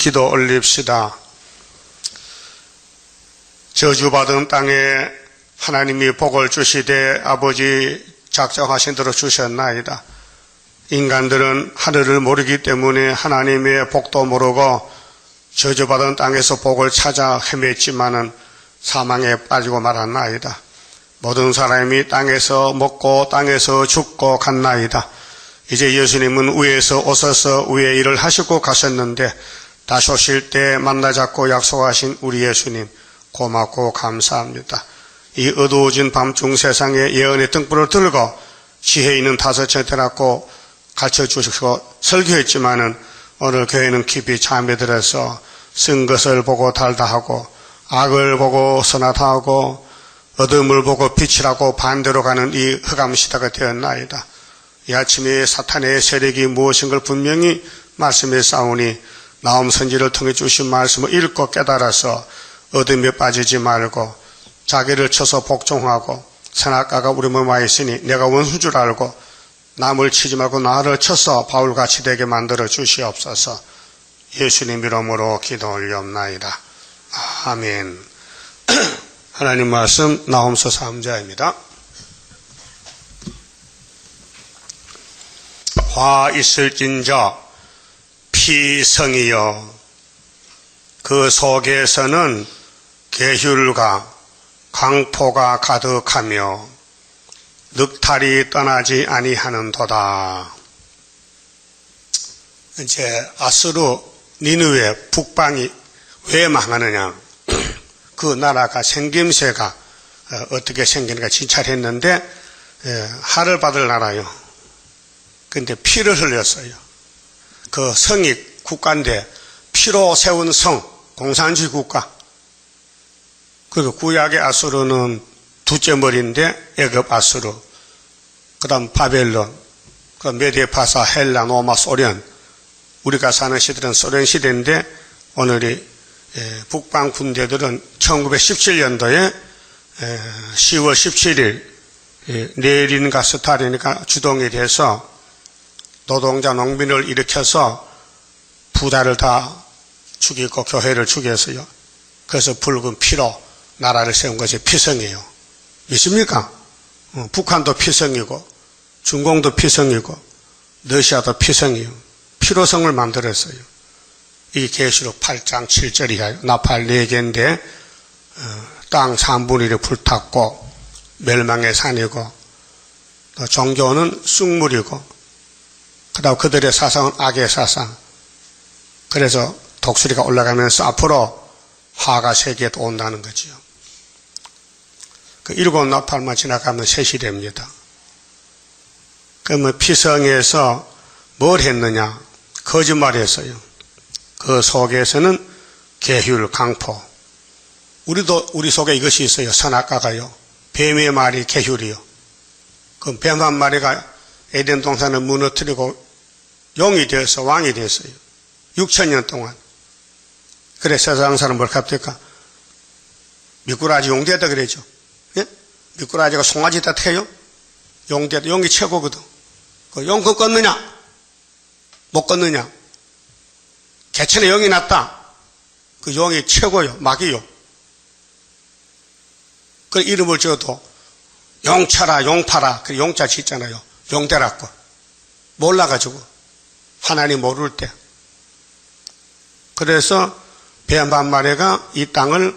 기도 올립시다. 저주받은 땅에 하나님이 복을 주시되 아버지 작정하신 대로 주셨나이다. 인간들은 하늘을 모르기 때문에 하나님의 복도 모르고 저주받은 땅에서 복을 찾아 헤맸지만은 사망에 빠지고 말았나이다. 모든 사람이 땅에서 먹고 땅에서 죽고 갔나이다. 이제 예수님은 위에서 오셔서 위의 일을 하시고 가셨는데 다시 오실 때 만나자고 약속하신 우리 예수님 고맙고 감사합니다. 이 어두워진 밤중 세상에 예언의 등불을 들고 지혜 있는 다섯째 되라고 가르쳐주시고 설교했지만은 오늘 교회는 깊이 잠에 들어서 쓴 것을 보고 달다 하고 악을 보고 선하다 하고 어둠을 보고 빛이라고 반대로 가는 이 흑암 시대가 되었나이다. 이 아침에 사탄의 세력이 무엇인 걸 분명히 말씀에 싸우니 나움 선지를 통해 주신 말씀을 읽고 깨달아서 어둠에 빠지지 말고 자기를 쳐서 복종하고 선악과가 우리 몸에 와 있으니 내가 원수인 줄 알고 남을 치지 말고 나를 쳐서 바울같이 되게 만들어 주시옵소서. 예수님 이름으로 기도 올리옵나이다. 아멘. 하나님 말씀 나홈서 3장입니다. 화 있을진저 피성이여 그 속에서는 계율과 강포가 가득하며 늑탈이 떠나지 아니하는도다. 이제 아수르 니느웨 북방이 왜 망하느냐? 그 나라가 생김새가 어떻게 생기는가 진찰했는데 하를 받을 나라요. 근데 피를 흘렸어요. 그 성이 국가인데 피로 세운 성, 공산주의 국가. 그리고 구약의 아수르는 두째 머리인데 애굽 아수르, 그 다음 바벨론, 그 메디에파사, 헬라, 로마, 소련. 우리가 사는 시대는 소련 시대인데 오늘이 북방 군대들은 1917년도에 10월 17일 레닌과 스탈린이가 주동이 돼서 노동자 농민을 일으켜서 부자를 다 죽이고 교회를 죽였어요. 그래서 붉은 피로 나라를 세운 것이 피성이에요. 믿습니까? 북한도 피성이고 중공도 피성이고 러시아도 피성이에요. 피로 성을 만들었어요. 이 계시록 8장 7절이에요. 나팔 4개인데 땅 3분의 1이 불탔고 멸망의 산이고 또 종교는 쑥물이고 그 다음 그들의 사상은 악의 사상. 그래서 독수리가 올라가면서 앞으로 화가 세계에도 온다는 거지요. 그 7 나팔만 지나가면 셋이 됩니다. 그러면 피성에서 뭘 했느냐? 거짓말했어요. 그 속에서는 계율, 강포. 우리 속에 이것이 있어요. 선악과가요. 뱀의 말이 계율이요. 그 뱀 한 마리가 에덴 동산을 무너뜨리고 용이 되어서 왕이 됐어요. 6,000년 동안. 그래 세상 사람 뭘 갑니까? 미꾸라지 용되다 그러죠. 예? 미꾸라지가 송아지다 태요? 용되다. 용이 최고거든. 그 용건 껐느냐? 못 껐느냐? 개천에 용이 났다. 그 용이 최고요. 막이요. 그 이름을 지어도 용쳐라, 용파라. 그 용자 짓잖아요. 용대라고. 몰라가지고. 하나님 모를 때. 그래서 뱀 한 마리가 이 땅을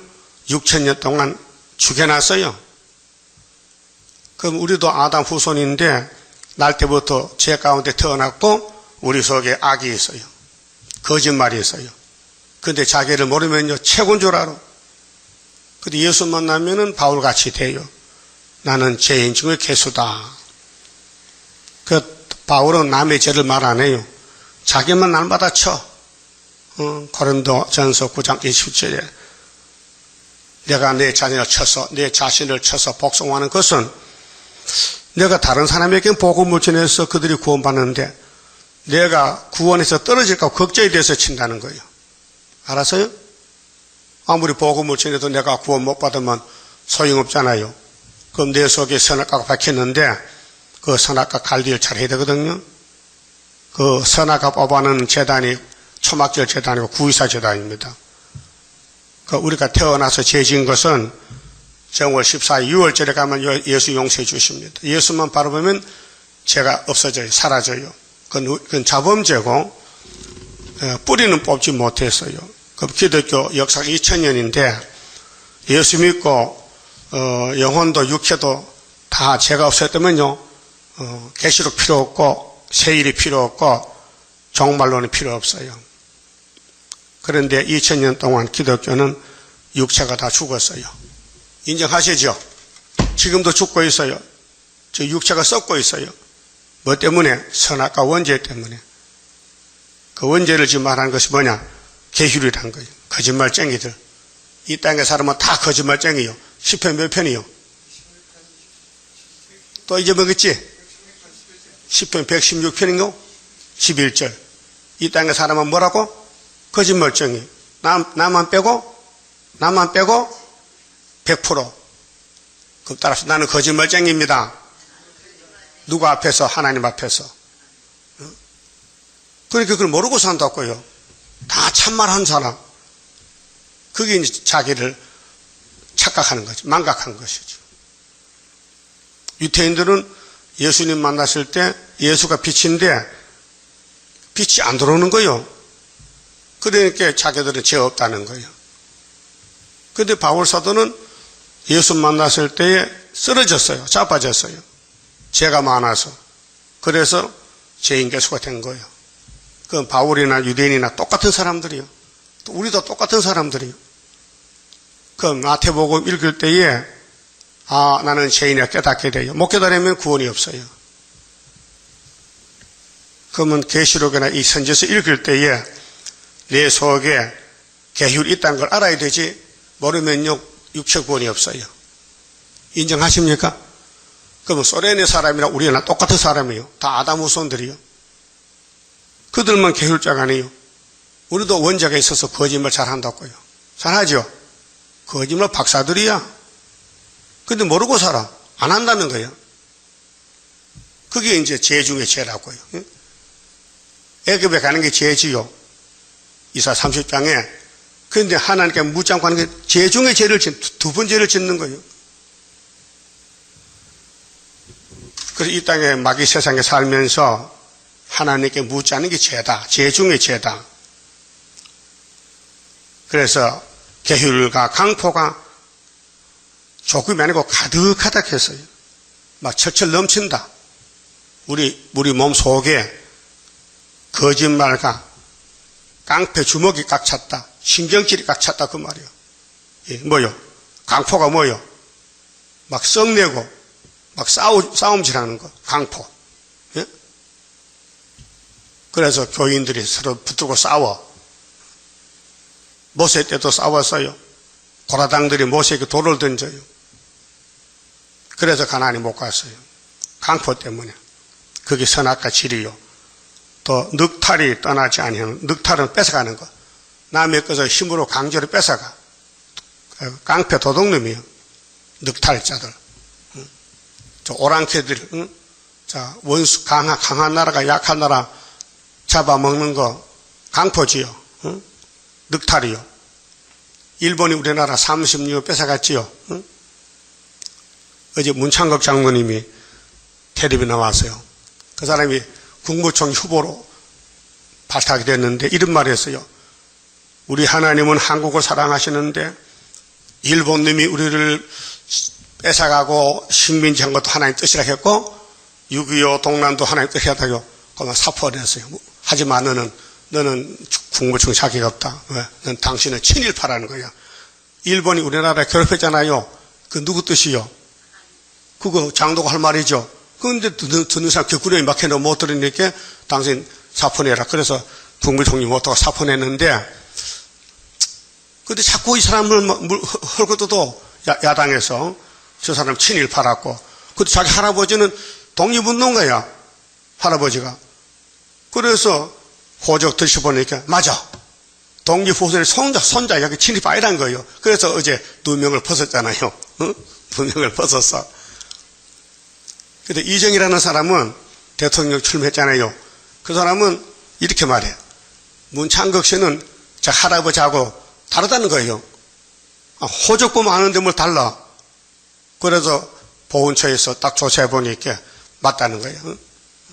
6,000년 동안 죽여놨어요. 그럼 우리도 아담 후손인데 날 때부터 죄 가운데 태어났고 우리 속에 악이 있어요. 거짓말이 있어요. 근데 자기를 모르면요 최고인 줄 알아. 근데 예수 만나면은 바울같이 돼요. 나는 죄인 중의 괴수다. 그 바울은 남의 죄를 말 안 해요. 자기만 날마다 쳐. 고린도 전서 9장 27절에 내가 내 자신을 쳐서 내 자신을 쳐서 복종하는 것은 내가 다른 사람에게 복음을 전해서 그들이 구원받는데 내가 구원에서 떨어질까 걱정이 돼서 친다는 거예요. 알았어요? 아무리 복음을 전해도 내가 구원 못 받으면 소용없잖아요. 그럼 내 속에 선악과가 박혔는데 그 선악과 관리를 잘 해야 되거든요. 그 선악과 뽑아내는 재단이 초막절 재단이고 구의사 재단입니다. 우리가 태어나서 죄 지은 것은 정월 14일 6월절에 가면 예수 용서해 주십니다. 예수만 바라보면 죄가 없어져요. 사라져요. 그건 자범죄고 뿌리는 뽑지 못했어요. 기독교 역사가 2000년인데 예수 믿고 영혼도 육체도 다 죄가 없었다면요. 계시록 필요 없고 세일이 필요 없고 종말론이 필요 없어요. 그런데 2000년 동안 기독교는 육체가 다 죽었어요. 인정하시죠? 지금도 죽고 있어요. 저 육체가 썩고 있어요. 뭐 때문에? 선악과 원죄 때문에. 그 원죄를 지금 말하는 것이 뭐냐? 계율이란 거예요. 거짓말쟁이들. 이 땅의 사람은 다 거짓말쟁이요. 10편 몇 편이요? 또 잊어먹었지? 10편 116편인가? 11절. 이 땅의 사람은 뭐라고? 거짓말쟁이. 나만 빼고 100%. 따라서 나는 거짓말쟁이입니다. 누구 앞에서? 하나님 앞에서. 그러니까 그걸 모르고 산다고요. 다 참말한 사람. 그게 이제 자기를 착각하는 거죠. 망각한 것이죠. 유태인들은 예수님 만났을 때 예수가 빛인데 빛이 안 들어오는 거예요. 그러니까 자기들은 죄 없다는 거예요. 그런데 바울 사도는 예수 만났을 때에 쓰러졌어요. 자빠졌어요. 죄가 많아서. 그래서 죄인 개수가 된 거예요. 그건 바울이나 유대인이나 똑같은 사람들이요. 또 우리도 똑같은 사람들이요. 그 마태복음 읽을 때에 나는 죄인이라 깨닫게 돼요. 못 깨달으면 구원이 없어요. 그러면 계시록이나 이 선지서 읽을 때에 내 속에 계율이 있다는 걸 알아야 되지 모르면요 육체 구원이 없어요. 인정하십니까? 그러면 소련의 사람이랑 우리랑 똑같은 사람이에요. 다 아담 후손들이요. 그들만 계율자가 아니에요. 우리도 원자가 있어서 거짓말 잘한다고요. 잘하죠? 거짓말 박사들이야. 근데 모르고 살아. 안 한다는 거예요. 그게 이제 죄 중에 죄라고요. 애굽에 가는 게 죄지요. 이사 30장에. 그런데 하나님께 묻지 않고 하는 게 죄 중에 죄를 두 번 죄를 짓는 거예요. 그래서 이 땅에 마귀 세상에 살면서 하나님께 묻지 않는 게 죄다. 죄 중에 죄다. 그래서 계율과 강포가 조금이 아니고 가득하다 했어요. 막 철철 넘친다. 우리 몸 속에 거짓말과 깡패 주먹이 꽉 찼다. 신경질이 꽉 찼다 그 말이에요. 뭐요? 강포가 뭐요? 막 썩내고 막 싸움질하는 거. 강포. 예? 그래서 교인들이 서로 붙들고 싸워. 모세 때도 싸웠어요. 고라당들이 모세에게 돌을 던져요. 그래서 가나안이 못 갔어요. 강포 때문에. 그게 선악과 질이요. 또 늑탈이 떠나지 아니하는, 늑탈은 뺏어가는 거. 남의 것을 힘으로 강제로 뺏어가. 깡패 도둑놈이요. 늑탈자들. 저 오랑캐들, 응? 자, 원수, 강한 나라가 약한 나라 잡아먹는 거, 강포지요. 응? 늑탈이요. 일본이 우리나라 36 뺏어갔지요. 응? 어제 문창극 장로님이 텔레비에 나왔어요. 그 사람이 국무총 후보로 발탁이 됐는데 이런 말을 했어요. 우리 하나님은 한국을 사랑하시는데 일본놈이 우리를 뺏어가고 식민지 한 것도 하나님 뜻이라 했고 6.25 동란도 하나님 뜻이라고 그만 사포를 했어요. 하지만 너는 국무총 자격이 없다. 왜? 넌 당신은 친일파라는 거야. 일본이 우리나라에 괴롭혔잖아요. 그 누구 뜻이요? 그거 장도가 할 말이죠. 그런데 듣는 사람 격구령이 막혀도 못 들으니까 당신 사포내라. 그래서 국무총리 못하고 사포냈는데 근데 자꾸 이 사람을 헐거도 야당에서 저 사람 친일파라고. 근데 자기 할아버지는 독립운동가야. 할아버지가. 그래서 호적 드셔보니까 맞아. 독립후손의 손자 여기 친일파 아니란 거예요. 그래서 어제 2명을 벗었잖아요. 응? 2명을 벗었어. 근데 이정이라는 사람은 대통령 출마했잖아요. 그 사람은 이렇게 말해요. 문창극 씨는 제 할아버지하고 다르다는 거예요. 호적 보면 아는데 뭘 달라. 그래서 보훈처에서 딱 조사해 보니까 맞다는 거예요.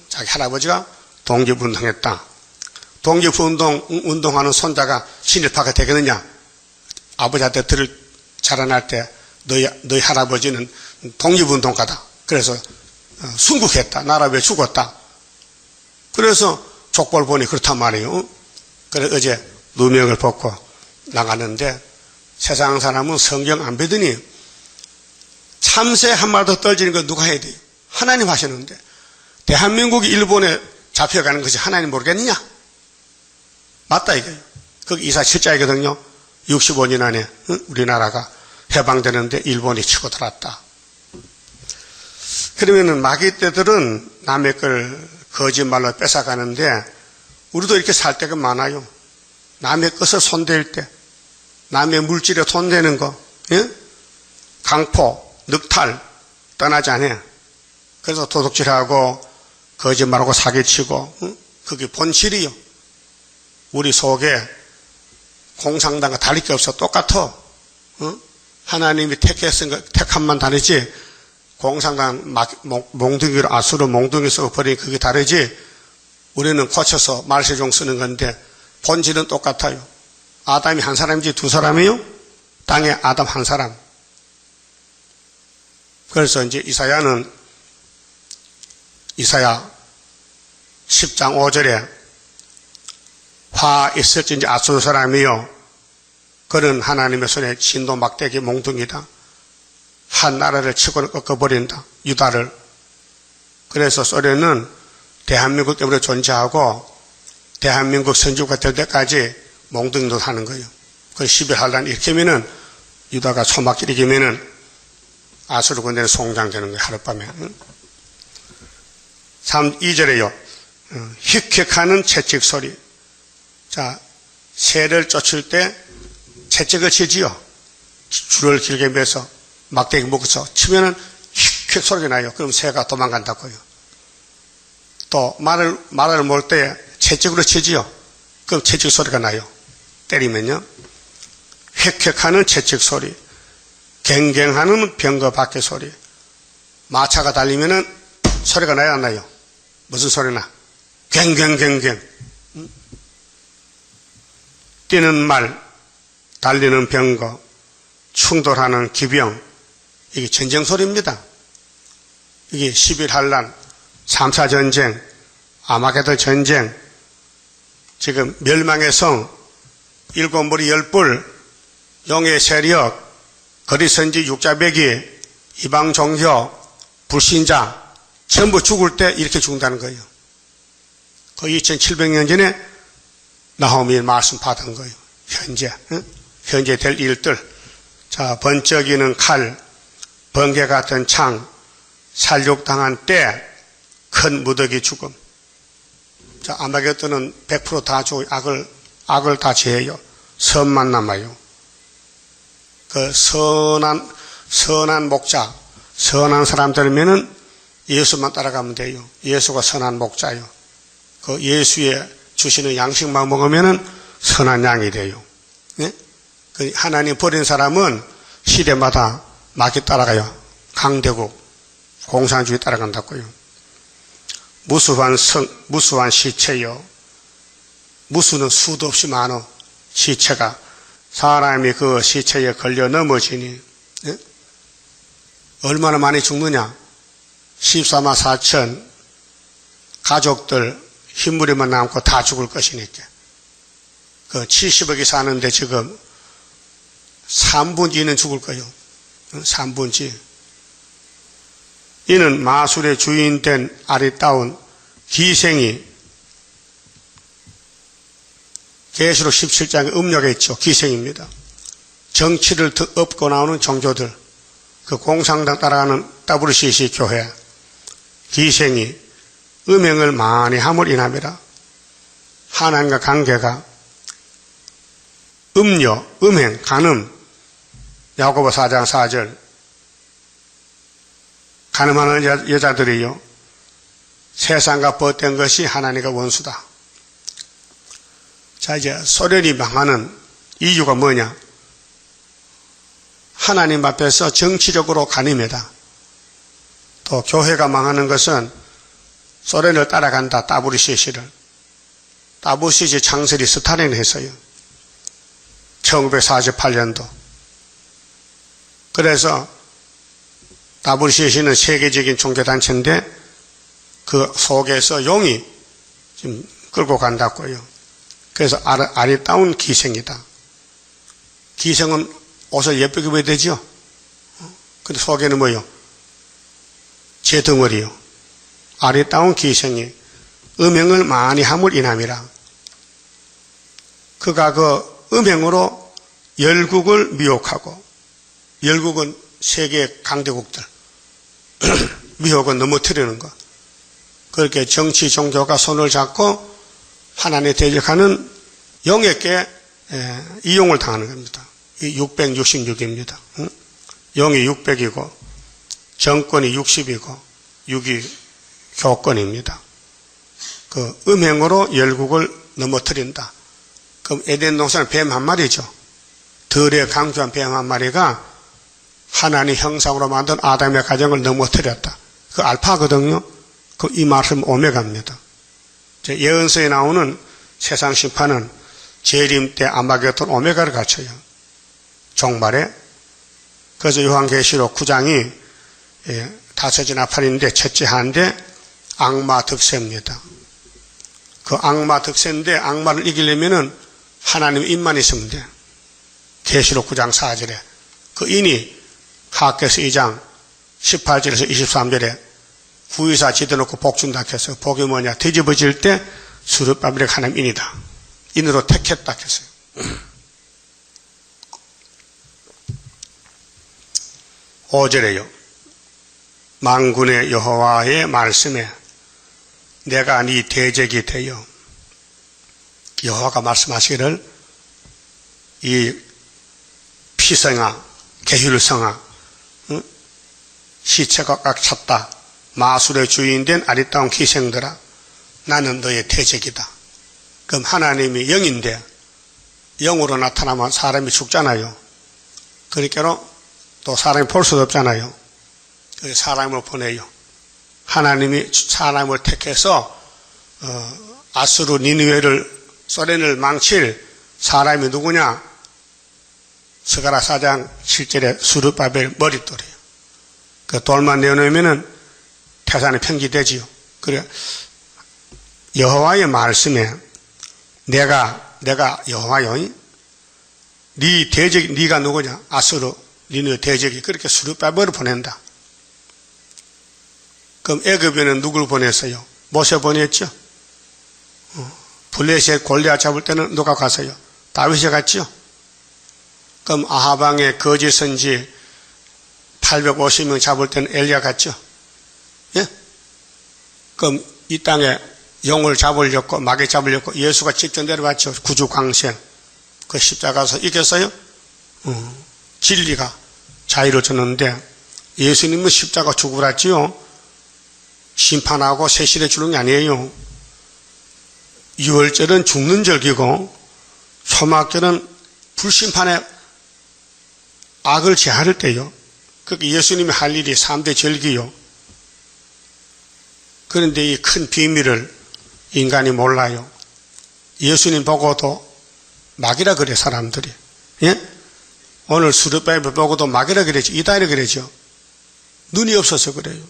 자기 할아버지가 독립운동했다. 독립운동하는 손자가 신일파가 되겠느냐? 아버지한테 자라날 때 너희 할아버지는 독립운동가다. 그래서 순국했다. 나라 위해 죽었다. 그래서 족보를 보니 그렇단 말이에요. 그래서 어제 누명을 벗고 나가는데 세상 사람은 성경 안 믿으니 참새 한 마리도 떨어지는 거 누가 해야 돼요? 하나님 하시는데 대한민국이 일본에 잡혀가는 것이 하나님 모르겠느냐? 맞다 이거예요. 거기 이사 7자이거든요. 65년 안에 우리나라가 해방되는데 일본이 치고 들어왔다. 그러면은 마귀 떼들은 남의 걸 거짓말로 뺏어가는데 우리도 이렇게 살 때가 많아요. 남의 것을 손댈 때, 남의 물질에 손대는 거, 예? 강포, 늑탈 떠나지 않아요. 그래서 도둑질하고 거짓말하고 사기치고 그게 본질이요. 우리 속에 공상당과 다를 게 없어. 똑같아. 하나님이 택함만 다르지 공상당 몽둥이로 아수로 몽둥이 쓰고 버리니 그게 다르지 우리는 고쳐서 말세종 쓰는 건데 본질은 똑같아요. 아담이 한 사람이지 두 사람이요? 땅에 아담 한 사람. 그래서 이제 이사야 10장 5절에 화 있을진지 아수르 사람이요. 그는 하나님의 손에 진도 막대기 몽둥이다. 한 나라를 치고 꺾어버린다. 유다를. 그래서 소련은 대한민국 때문에 존재하고 대한민국 선주가 될 때까지 몽둥이도 하는 거예요. 그 11한란 이렇게 하면은 유다가 초막길 이기면은 아수르 군대는 송장되는 거예요. 하룻밤에. 2절에요. 휙휙하는 채찍 소리. 자, 새를 쫓을 때 채찍을 치지요. 줄을 길게 매서 막대기 묶어서 치면은 휙휙 소리가 나요. 그럼 새가 도망간다고요. 또 말을 몰 때 채찍으로 치지요. 그럼 채찍 소리가 나요. 때리면요. 휙휙하는 채찍 소리. 갱갱하는 병거 바퀴 소리. 마차가 달리면은 소리가 나요, 안 나요? 무슨 소리 나? 갱갱갱갱. 뛰는 말, 달리는 병거, 충돌하는 기병. 이게 전쟁 소리입니다. 이게 11한란, 3차 전쟁, 아마게도 전쟁, 지금 멸망의 성, 일곱 무리 열불, 용의 세력, 거리선지 육자배기, 이방 종교, 불신자 전부 죽을 때 이렇게 죽는다는 거예요. 거의 2700년 전에 나홈이 말씀 받은 거예요. 현재 될 일들. 자, 번쩍이는 칼, 번개 같은 창, 살육당한 때, 큰 무더기 죽음. 자, 아마겟돈은 100% 다 죽어요. 악을 다 제해요. 선만 남아요. 그 선한 목자, 선한 사람들이면은 예수만 따라가면 돼요. 예수가 선한 목자요. 그 예수의 주시는 양식만 먹으면은 선한 양이 돼요. 네? 그 하나님 버린 사람은 시대마다 마귀 따라가요. 강대국, 공산주의 따라간다고요. 무수한 시체요. 무수는 수도 없이 많어. 시체가. 사람이 그 시체에 걸려 넘어지니 네? 얼마나 많이 죽느냐. 14만 4천 가족들 흰무리만 남고 다 죽을 것이니까. 그 70억이 사는데 지금 3분의 2는 죽을 거예요. 3분의 2. 이는 마술의 주인된 아리따운 기생이 계시록 17장에 음력에 있죠. 기생입니다. 정치를 엎고 나오는 종교들, 그 공상당 따라가는 WCC 교회, 기생이 음행을 많이 함을 인함이라. 하나님과 관계가 음녀, 음행, 간음, 야고보 4장 4절. 간음하는 여자들이요. 세상과 벗된 것이 하나님과 원수다. 자, 이제 소련이 망하는 이유가 뭐냐? 하나님 앞에서 정치적으로 가늠이다. 또 교회가 망하는 것은 소련을 따라간다. 따브르시시를. 따브르시시 창설이 스탈린이 했어요. 1948년도. 그래서 따브르시시는 세계적인 종교단체인데 그 속에서 용이 지금 끌고 간다고요. 그래서 아리따운 기생이다. 기생은 옷을 예쁘게 입어야 되죠. 근데 속에는 뭐요? 제 덩어리요. 아리따운 기생이 음행을 많이 함을 인함이라. 그가 그 음행으로 열국을 미혹하고, 열국은 세계 강대국들 미혹을 넘어뜨리는 것. 그렇게 정치 종교가 손을 잡고 하나님에 대적하는 영에게 이용을 당하는 겁니다. 666입니다. 영이 600이고 정권이 60이고 6이 교권입니다. 그 음행으로 열국을 넘어뜨린다. 그럼 에덴 동산은 뱀 한 마리죠. 덜에 강조한 뱀 한 마리가 하나님 형상으로 만든 아담의 가정을 넘어뜨렸다. 그 알파거든요. 그 이 말씀 오메가입니다. 예언서에 나오는 세상 심판은 재림 때 아마겟돈 오메가를 갖춰요. 종말에. 그래서 요한계시록 9장이 다섯째 나팔인데 첫째 한데 악마 득세입니다. 그 악마 득세인데 악마를 이기려면은 하나님의 입만 있으면 돼. 계시록 9장 4절에 그 인이 하악계서 2장 18절에서 23절에 구의사 지대놓고 복 준다 했어요. 복이 뭐냐? 뒤집어질 때 수르바벨이 하나님 인이다. 인으로 택했다 했어요. 오절에요. 만군의 여호와의 말씀에 내가 네 대적이 되어 여호와가 말씀하시기를 이 피성아 게휼성아 시체가 꽉 찼다. 마술의 주인된 아리따운 기생들아 나는 너의 대적이다. 그럼 하나님이 영인데 영으로 나타나면 사람이 죽잖아요. 그러니까 또 사람이 볼 수도 없잖아요. 그래서 사람을 보내요. 하나님이 사람을 택해서 아수르 니느웨를 소련을 망칠 사람이 누구냐? 스가랴 4장 7절에 수르바벨 머릿돌이에요. 그 돌만 내어놓으면은 태산이 평지되지요. 그래 여호와의 말씀에 내가 여호와요. 네 대적이 네가 누구냐? 아수르 니느웨 대적이 그렇게 수르바벨을 보낸다. 그럼 애굽에는 누굴 보냈어요? 모세 보냈죠. 블레셋 골리앗 잡을 때는 누가 갔어요? 다윗이 갔죠. 그럼 아하방의 거짓 선지 850명 잡을 때는 엘리야 갔죠. 예? 그럼 이 땅에 영을 잡으려고 마귀 잡으려고 예수가 직접 내려왔죠. 구주 광생. 그 십자가에서 이겼어요. 진리가 자유를 줬는데 예수님은 십자가 죽으랬지요. 심판하고 세실해 주는 게 아니에요. 유월절은 죽는 절기고 초막절은 불심판의 악을 제할 때요. 그러니까 예수님이 할 일이 3대 절기요. 그런데 이 큰 비밀을 인간이 몰라요. 예수님 보고도 막이라 그래 사람들이. 예? 오늘 수르바벨 보고도 막이라 그랬죠. 이단이라 그랬죠. 눈이 없어서 그래요.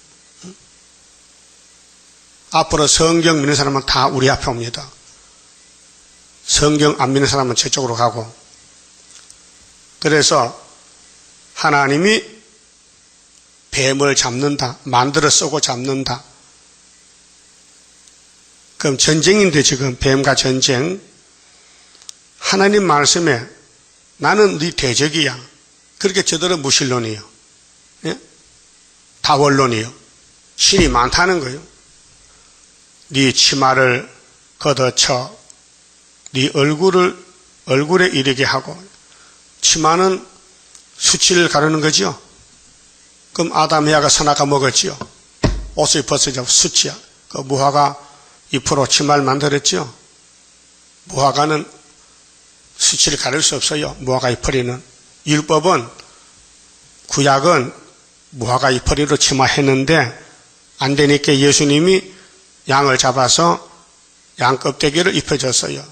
앞으로 성경 믿는 사람은 다 우리 앞에 옵니다. 성경 안 믿는 사람은 저쪽으로 가고. 그래서 하나님이 뱀을 잡는다. 만들어 쓰고 잡는다. 그럼 전쟁인데 지금 뱀과 전쟁. 하나님 말씀에 나는 네 대적이야. 그렇게 저들은 무신론이에요. 예? 다원론이에요. 신이 많다는 거예요. 네 치마를 걷어쳐 네 얼굴에 이르게 하고. 치마는 수치를 가르는 거죠. 그럼 아담 해아가 선악과 먹었지요. 옷을 벗어져 수치야. 그 무화과 잎으로 치마를 만들었죠. 무화과는 수치를 가릴 수 없어요. 무화과의 포리는. 율법은, 구약은 무화과의 포리로 치마했는데 안 되니까 예수님이 양을 잡아서 양 껍데기를 입혀줬어요.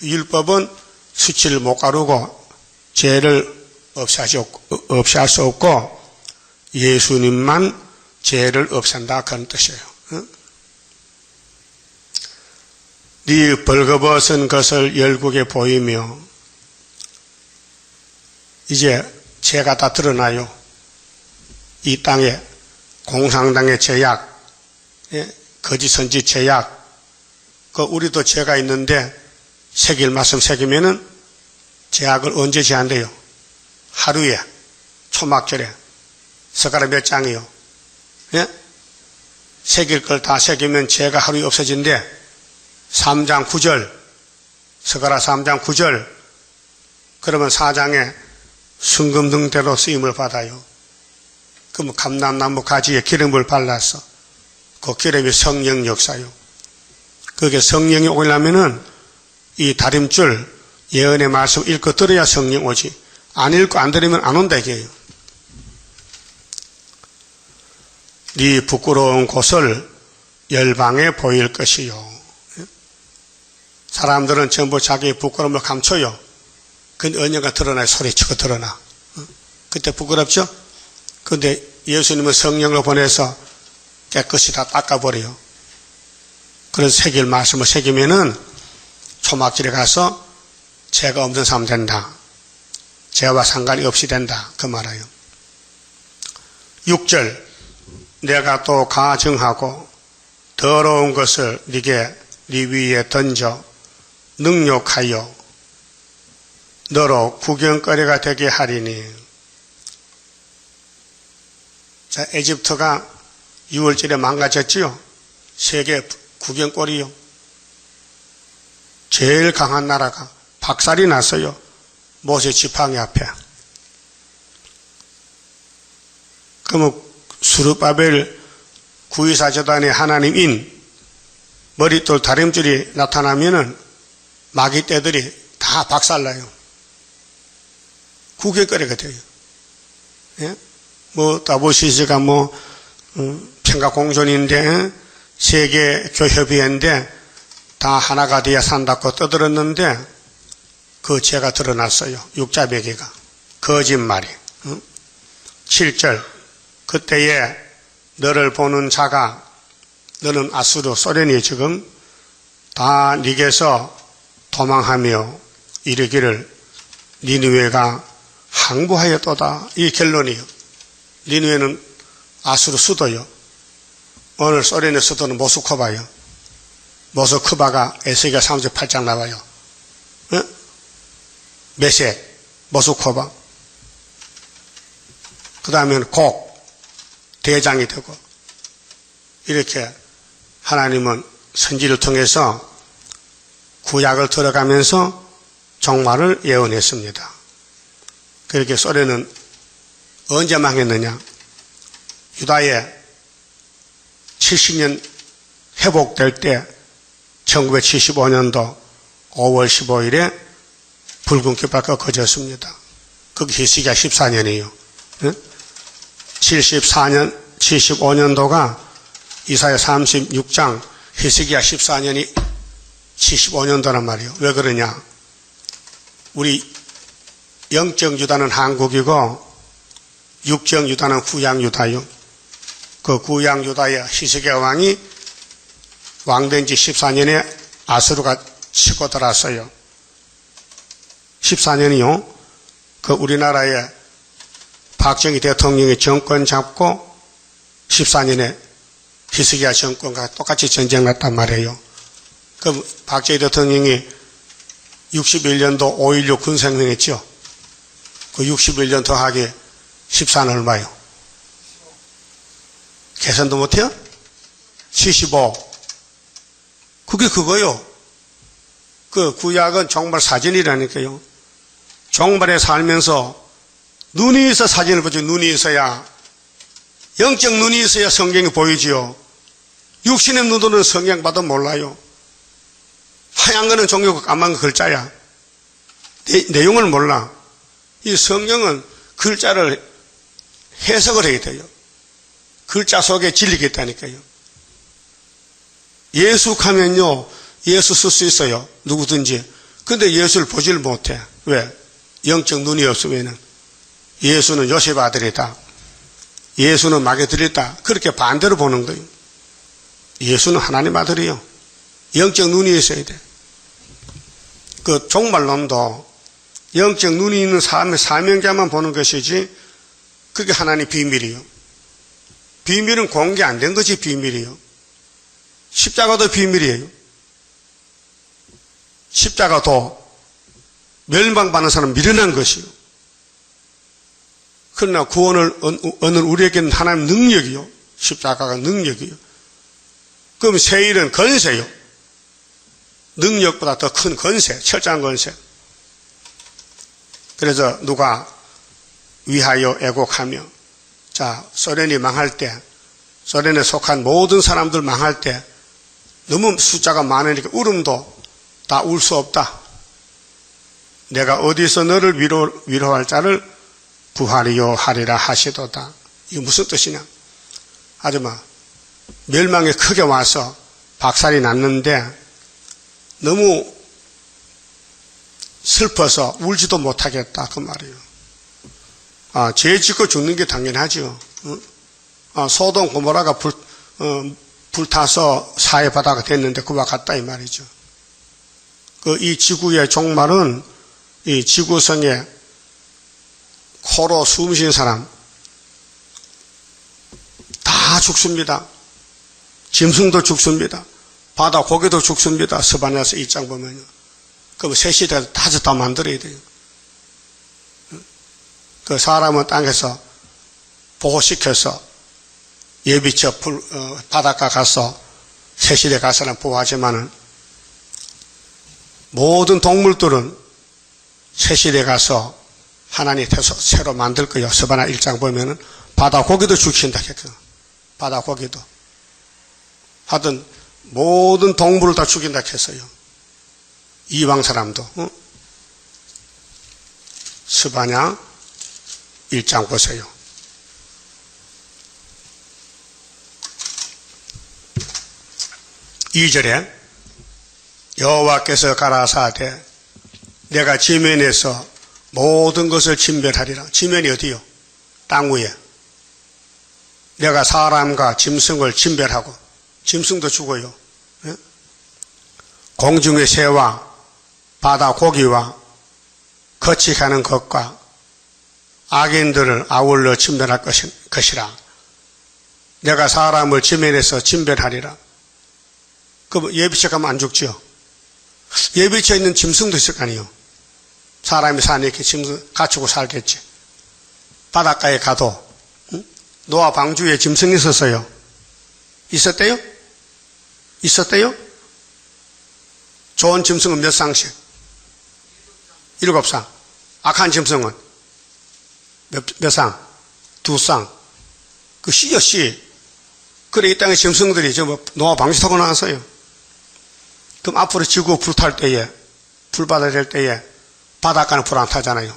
율법은 수치를 못 가르고 죄를 없애할 수 없고 예수님만 죄를 없앤다 그런 뜻이에요. 네 벌거벗은 것을 열국에 보이며 이제 죄가 다 드러나요. 이 땅에 공산당의 죄악, 거짓 선지 죄악, 우리도 죄가 있는데 새길 말씀 새기면은 죄악을 언제 제한돼요? 하루에, 초막절에 숟가락 몇 장이요? 예? 새길 걸 다 새기면 죄가 하루에 없어진대. 3장 9절, 숟가락 3장 9절, 그러면 4장에 순금등대로 쓰임을 받아요. 그럼 감람나무 가지에 기름을 발라서 그 기름이 성령 역사요. 그게 성령이 오려면은 이 다림줄 예언의 말씀 읽고 들어야 성령 오지. 안 읽고 안 들으면 안 온다 이게요. 네 부끄러운 곳을 열방에 보일 것이요. 사람들은 전부 자기의 부끄러움을 감춰요. 근데 언젠가 드러나요. 소리치고 드러나. 그때 부끄럽죠? 근데 예수님은 성령을 보내서 깨끗이 다 닦아버려요. 그래서 새길 말씀을 새기면은 초막절에 가서 죄가 없는 사람 된다. 죄와 상관이 없이 된다. 그 말이에요. 6절 내가 또 가증하고 더러운 것을 네게 네 위에 던져 능욕하여 너로 구경거리가 되게 하리니. 자, 에집트가 6월절에 망가졌지요. 세계 구경거리요. 제일 강한 나라가 박살이 났어요. 모세 지팡이 앞에. 그러면 수르바벨 구이사재단의 하나님인 머릿돌 다림줄이 나타나면은 마귀 떼들이 다 박살나요. 구경거리가 돼요. 예? 다보시스가 평가공존인데 세계 교협의회인데 다 하나가 돼야 산다고 떠들었는데 그 죄가 드러났어요. 육자배기가. 거짓말이. 7절 그때에 너를 보는 자가 너는 아수르 소련이 지금 다 네게서 도망하며 이르기를 니느웨가 항복하였도다. 이 결론이요. 니느웨는 아수르 수도요. 오늘 소련의 수도는 모스크바요. 모스크바가 에스겔 38장 나와요. 메섹, 모스크바. 그 다음에는 곡, 대장이 되고 이렇게 하나님은 선지를 통해서 구약을 들어가면서 종말을 예언했습니다. 그렇게 소련은 언제 망했느냐? 유다의 70년 회복될 때 1975년도 5월 15일에 붉은 깃발가 꺼졌습니다. 그게 히스기야 14년이에요. 75년도가 이사야 36장 히스기야 14년이 75년도란 말이에요. 왜 그러냐? 우리 영적 유다는 한국이고 육적 유다는 구약 유다요. 그 구약 유다의 히스기야 왕이 왕된 지 14년에 아수르가 치고 들어왔어요. 14년이요. 그 우리나라의 박정희 대통령이 정권 잡고 14년에 히스기야 정권과 똑같이 전쟁 났단 말이에요. 그 박정희 대통령이 61년도 5.16 군생명 했죠. 그 61년 더하기 14는 얼마요? 계산도 못해요? 75. 그게 그거요. 그 구약은 종말 사진이라니까요. 종말에 살면서 눈이 있어 사진을 보죠. 눈이 있어야, 영적 눈이 있어야 성경이 보이지요. 육신의 눈으로는 성경 봐도 몰라요. 하얀 거는 종교가 까만 거 글자야. 내용을 몰라. 이 성경은 글자를 해석을 해야 돼요. 글자 속에 진리가 있다니까요. 예수 하면요, 예수 쓸 수 있어요. 누구든지. 근데 예수를 보지를 못해. 왜? 영적 눈이 없으면은. 예수는 요셉 아들이다. 예수는 마귀들이다. 그렇게 반대로 보는 거예요. 예수는 하나님 아들이요. 영적 눈이 있어야 돼. 그 종말론도 영적 눈이 있는 사명자만 보는 것이지, 그게 하나님 비밀이요. 비밀은 공개 안 된 것이 비밀이요. 십자가도 비밀이에요. 십자가도 멸망받는 사람 미련한 것이요. 그러나 구원을 얻는 우리에게는 하나님 능력이요. 십자가가 능력이요. 그럼 세일은 건세요. 능력보다 더 큰 건세, 철저한 건세. 그래서 누가 위하여 애곡하며, 자, 소련이 망할 때, 소련에 속한 모든 사람들 망할 때, 너무 숫자가 많으니까 울음도 다 울 수 없다. 내가 어디서 너를 위로할 자를 구하리요 하리라 하시도다. 이게 무슨 뜻이냐? 아줌마, 멸망이 크게 와서 박살이 났는데 너무 슬퍼서 울지도 못하겠다. 그 말이에요. 죄 짓고 죽는 게 당연하죠. 소돔 고모라가 불타서 사해바다가 됐는데 그와 같다 이 말이죠. 이 지구의 종말은 이 지구성에 코로 숨 쉬는 사람 다 죽습니다. 짐승도 죽습니다. 바다 고기도 죽습니다. 스바냐서 1장 보면요. 그럼 새 시대를 다 만들어야 돼요. 그 사람은 땅에서 보호시켜서 예비처 바닷가 가서 새 시대 가서는 보호하지만은 모든 동물들은 새 시대 가서 하나님 새로 만들 거예요. 스바냐 1장 보면은 바다 고기도 죽인다 했거든. 바다 고기도. 하여튼 모든 동물을 다 죽인다 했어요. 이방 사람도. 스바냐 1장 보세요. 이 절에 여호와께서 가라사대 내가 지면에서 모든 것을 진멸하리라. 지면이 어디요? 땅 위에. 내가 사람과 짐승을 진멸하고, 짐승도 죽어요. 예? 공중의 새와 바다 고기와 거치가는 것과 악인들을 아울러 진멸할 것이라. 내가 사람을 지면에서 진멸하리라. 그럼 예비처 가면 안 죽죠? 예비처 있는 짐승도 있을 거 아니에요. 사람이 사니까 짐승 갖추고 살겠지. 바닷가에 가도 노아 방주에 짐승이 있었어요. 있었대요? 있었대요? 좋은 짐승은 몇 쌍씩? 7쌍. 악한 짐승은 몇 쌍? 2쌍. 그 씨요, 씨. 그래, 이 땅의 짐승들이 노아 방주 타고 나왔어요. 그럼 앞으로 지구 불탈 때에, 불바다 될 때에 바닷가는 불 안 타잖아요.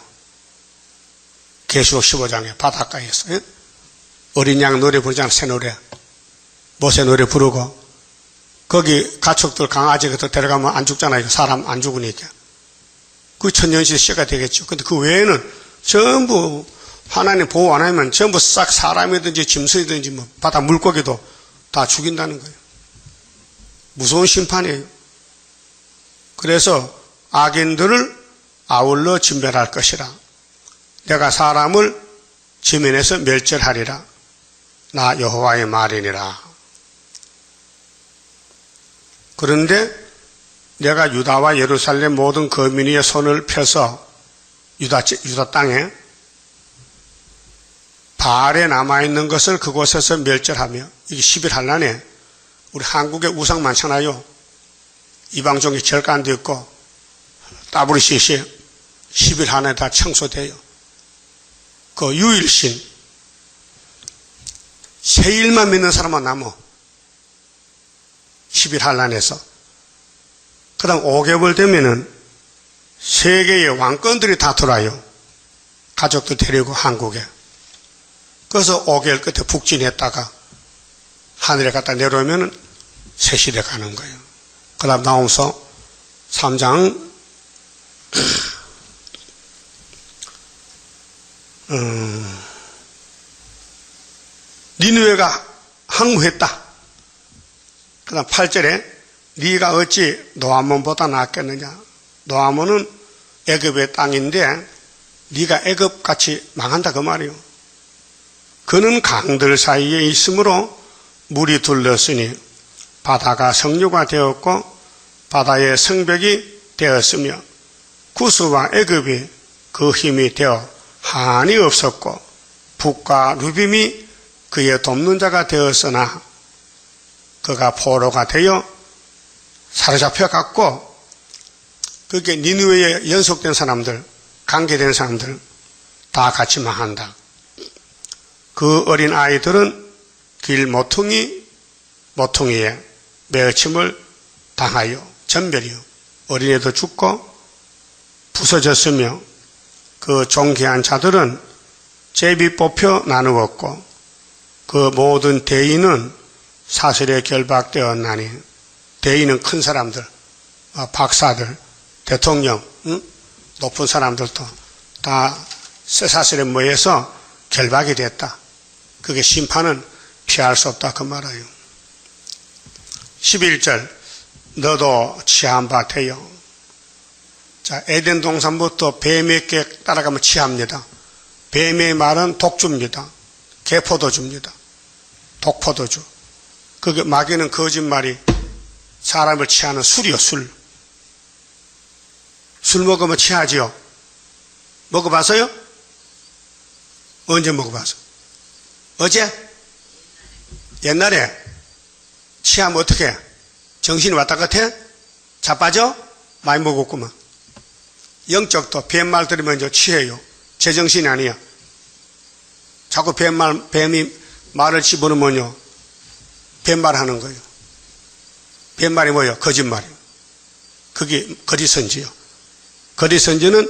계시록 15장에 바닷가에서. 예? 어린 양 노래 부르잖아, 새 노래. 모세 노래 부르고. 거기 가축들, 강아지 같은 데 데려가면 안 죽잖아요. 사람 안 죽으니까. 그 천년시 시가 되겠죠. 근데 그 외에는 전부 하나님 보호 안 하면 전부 싹 사람이든지 짐승이든지 뭐 바다 물고기도 다 죽인다는 거예요. 무서운 심판이에요. 그래서 악인들을 아울러 진멸할 것이라. 내가 사람을 지면에서 멸절하리라. 나 여호와의 말이니라. 그런데 내가 유다와 예루살렘 모든 거민 위에 손을 펴서 유다 땅에 바알에 남아있는 것을 그곳에서 멸절하며, 이게 11한란에 우리 한국에 우상 많잖아요. 이방종이 절간도 있고 WCC 11한에 다 청소돼요. 그 유일신 세일만 믿는 사람만 남어. 11한란에서. 그 다음 5개월 되면은 세계의 왕권들이 다 돌아요. 가족들 데리고 한국에. 그래서 5개월 끝에 북진했다가 하늘에 갖다 내려오면 새 시대 가는 거예요. 그 다음 나오면서 3장 니느웨가 항구했다. 그 다음 8절에 네가 어찌 노아몬보다 낫겠느냐. 노아몬은 애굽의 땅인데 네가 애굽같이 망한다 그 말이요. 그는 강들 사이에 있으므로 물이 둘렀으니 바다가 성류가 되었고 바다의 성벽이 되었으며 구스와 애굽이 그 힘이 되어 한이 없었고 북과 루빔이 그의 돕는 자가 되었으나 그가 포로가 되어 사로잡혀 갔고 그게 니느웨에 연속된 사람들, 관계된 사람들 다 같이 망한다. 그 어린 아이들은 길 모퉁이에 매어침을 당하여 전멸이요. 어린애도 죽고 부서졌으며 그 존귀한 자들은 제비 뽑혀 나누었고 그 모든 대인은 사슬에 결박되었나니 대인은 큰 사람들, 박사들, 대통령, 높은 사람들도 다 쇠사슬에 모여서 결박이 됐다. 그게 심판은 피할 수 없다 그 말이에요. 11절 너도 취한 바 되어. 자, 에덴 동산부터 뱀에게 따라가면 취합니다. 뱀의 말은 독주입니다. 개포도주입니다. 독포도주. 그게 마귀는 거짓말이 사람을 취하는 술이요, 술. 술 먹으면 취하지요. 먹어봤어요? 언제 먹어봤어? 어제? 옛날에 취하면 어떻게 해? 정신이 왔다 갔아? 자빠져? 많이 먹었구만. 영적도 뱀말 들으면 이제 취해요. 제정신이 아니야. 자꾸 뱀이 말을 집어넣으면요. 뱀말 하는 거예요. 뱀말이 뭐예요? 거짓말이에요. 그게 거짓선지요. 거짓선지는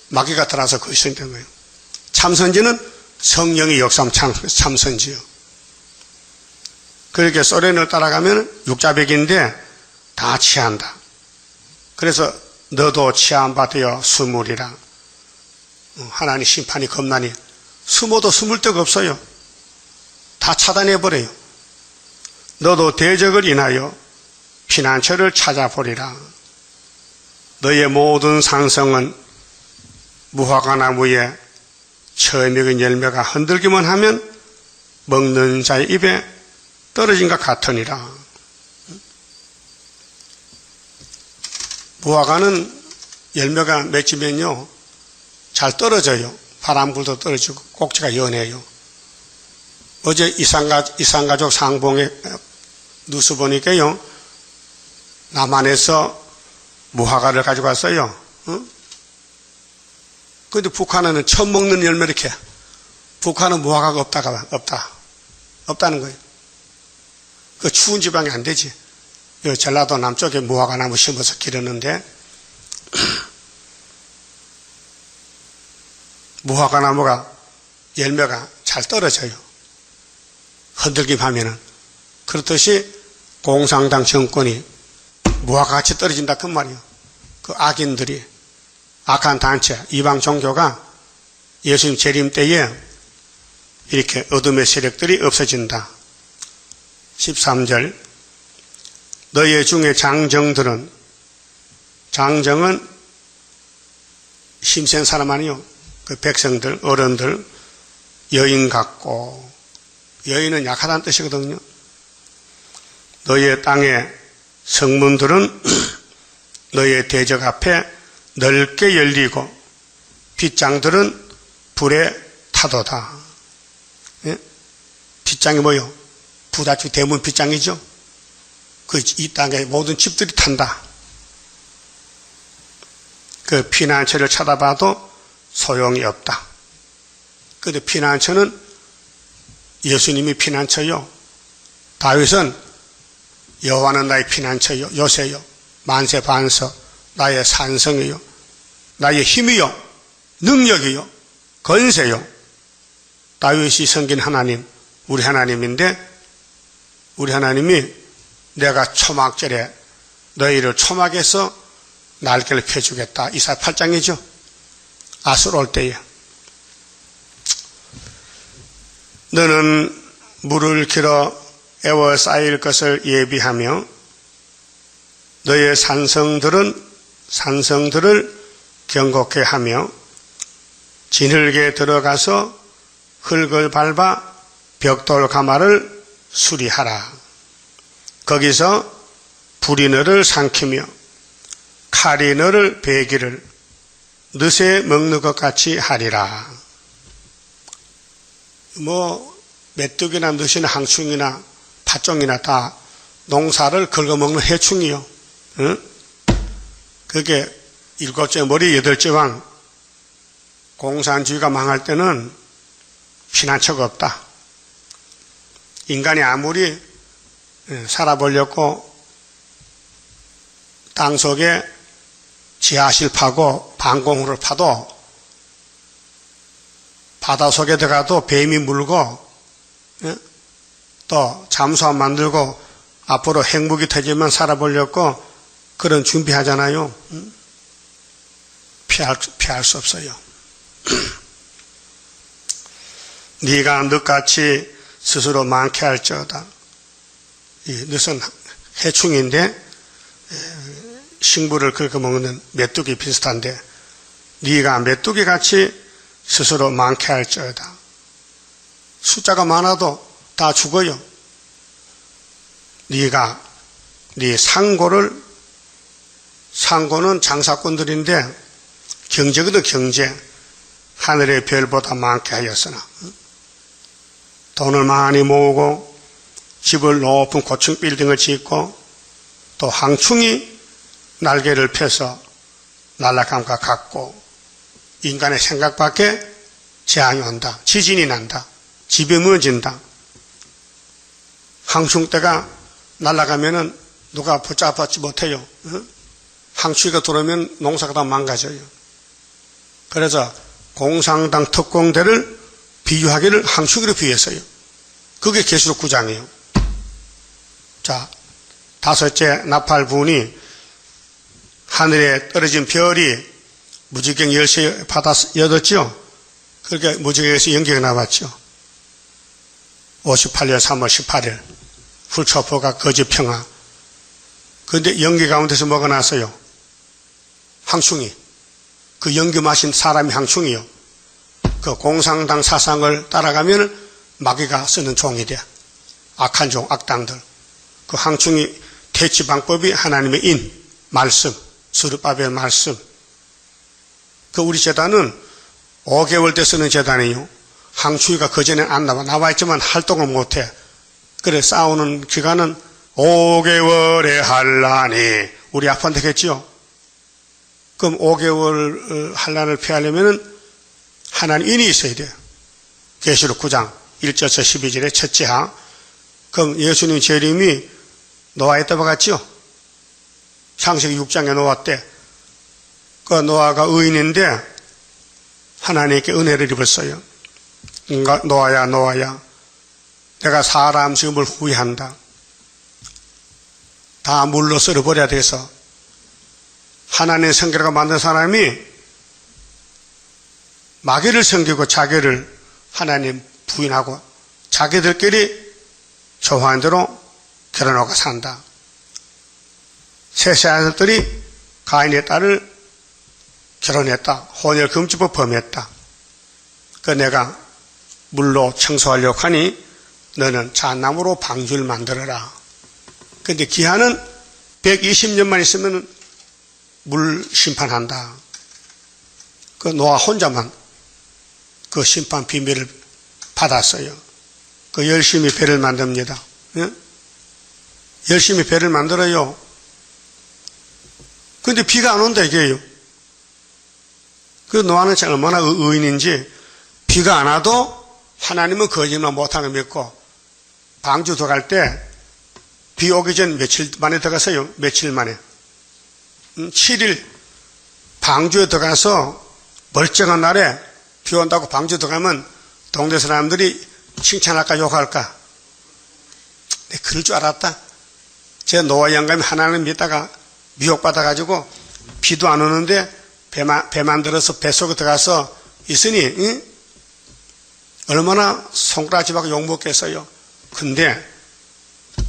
마귀가 들어와서 거짓선지인 거예요. 참선지는 성령이 역사하면 참선지요. 그렇게 소련을 따라가면 육자백인데 다 취한다. 그래서 너도 취한 바 되어 숨으리라. 하나님 심판이 겁나니 숨어도 숨을 데가 없어요. 다 차단해버려요. 너도 대적을 인하여 피난처를 찾아보리라. 너의 모든 산성은 무화과 나무에 처에 맺은 열매가 흔들기만 하면 먹는 자의 입에 떨어진 것 같으니라. 무화과는 열매가 맺히면요 잘 떨어져요. 바람 불도 떨어지고 꼭지가 연해요. 어제 이산가족 상봉에 뉴스 보니까요 남한에서 무화과를 가지고 왔어요. 그런데 북한은 처음 먹는 열매 이렇게. 북한은 무화과가 없다는 거예요. 그 추운 지방이 안 되지. 전라도 남쪽에 무화과 나무 심어서 기르는데 무화과 나무가 열매가 잘 떨어져요. 흔들기만 하면은. 그렇듯이 공산당 정권이 무화과 같이 떨어진다 그 말이에요. 그 악인들이, 악한 단체, 이방 종교가 예수님 재림 때에 이렇게 어둠의 세력들이 없어진다. 13절 너희 중에 장정들은, 장정은 힘센 사람 아니요. 그 백성들, 어른들, 여인 같고, 여인은 약하다는 뜻이거든요. 너희의 땅의 성문들은 너희의 대적 앞에 넓게 열리고 빗장들은 불에 타도다. 예? 빗장이 뭐요? 부다주 대문 빗장이죠. 이 땅의 모든 집들이 탄다. 그 피난처를 찾아봐도 소용이 없다. 그런데 피난처는 예수님이 피난처요. 다윗은 여호와는 나의 피난처요. 요새요. 만세 반석 나의 산성이요. 나의 힘이요, 능력이요, 권세요. 다윗이 섬긴 하나님, 우리 하나님인데, 우리 하나님이 내가 초막절에 너희를 초막에서 날개를 펴주겠다. 이사야 8장이죠. 아수르 올 때에. 너는 물을 길어 애워 쌓일 것을 예비하며 너의 산성들을 경곡케 하며 진흙에 들어가서 흙을 밟아 벽돌 가마를 수리하라. 거기서 불이 너를 삼키며 칼이 너를 베기를 늦에 먹는 것 같이 하리라. 메뚜기나 늦이나 항충이나 팥종이나 다 농사를 긁어먹는 해충이요. 응? 그게 7째 머리 8째 왕. 공산주의가 망할 때는 피난처가 없다. 인간이 아무리 살아보려고 땅속에 지하실 파고 방공호를 파도 바닷속에 들어가도 뱀이 물고 또 잠수함 만들고 앞으로 핵무기 터지면 살아보려고 그런 준비하잖아요. 피할 수 없어요. 네가 늑같이 스스로 많게 할지어다. 이 늑은 해충인데 식물을 긁어먹는 메뚜기 비슷한데 네가 메뚜기같이 스스로 많게 할지어다. 숫자가 많아도 다 죽어요. 네가 네 상고는 장사꾼들인데 경제거든. 경제. 하늘의 별보다 많게 하였으나 돈을 많이 모으고 집을 높은 고층 빌딩을 짓고 또 항충이 날개를 펴서 날아감과 같고 인간의 생각밖에 재앙이 온다. 지진이 난다. 집이 무너진다. 항충대가 날아가면은 누가 붙잡지 못해요. 항충이가 들어오면 농사가 다 망가져요. 그래서 공산당 특공대를 비유하기를 항충이로 비유했어요. 그게 계시록 9장이에요. 자, 5째 나팔분이 하늘에 떨어진 별이 무지개 10시 받았죠. 그렇게 무지개에서 연기가 나왔죠. 58년 3월 18일 훌초포가 거짓평화. 그런데 연기 가운데서 뭐가 났어요? 항충이. 그 연기 마신 사람이 항충이요. 그 공산당 사상을 따라가면 마귀가 쓰는 종이 돼. 악한 종, 악당들. 그 항충이 퇴치 방법이 하나님의 인, 말씀, 스룹바벨 말씀. 그 우리 재단은 5개월 때 쓰는 재단이에요. 항충이가 그전에 안 나와 있지만 활동을 못해. 그래 싸우는 기간은 5개월에 할라니. 우리 아빠한테 했지요. 그럼 5개월 한란을 피하려면 하나님 인이 있어야 돼요. 계시록 9장 1절에서 12절의 첫째 항. 그럼 예수님 재림이 노아에 떠박았죠. 창세기 6장에 노아 때. 그 노아가 의인인데 하나님께 은혜를 입었어요. 노아야 내가 사람 지음을 후회한다. 다 물로 썰어버려야 돼서 하나님의 성결가 만든 사람이 마귀를 섬기고 자기를 하나님 부인하고 자기들끼리 좋아하는 대로 결혼하고 산다. 셋의 아들들이 가인의 딸을 결혼했다. 혼혈금지법 범했다. 그 내가 물로 청소하려고 하니 너는 잣나무로 방주를 만들어라. 근데 기한은 120년만 있으면 물 심판한다. 그 노아 혼자만 그 심판 비밀을 받았어요. 그 열심히 배를 만듭니다. 예? 열심히 배를 만들어요. 근데 비가 안 온다 이게요. 그 노아는 얼마나 의인인지 비가 안 와도 하나님은 거짓말 못하는 거 믿고 방주 들어갈 때 비 오기 전 며칠 만에 들어갔어요. 며칠 만에 7일 방주에 들어가서 멀쩡한 날에 비 온다고 방주에 들어가면 동네 사람들이 칭찬할까 욕할까? 내 그럴 줄 알았다. 제 노아 영감이 하나님 믿다가 미혹받아가지고 비도 안 오는데 배 만들어서 뱃속에 들어가서 있으니 응? 얼마나 손가락질하고 욕먹겠어요. 근데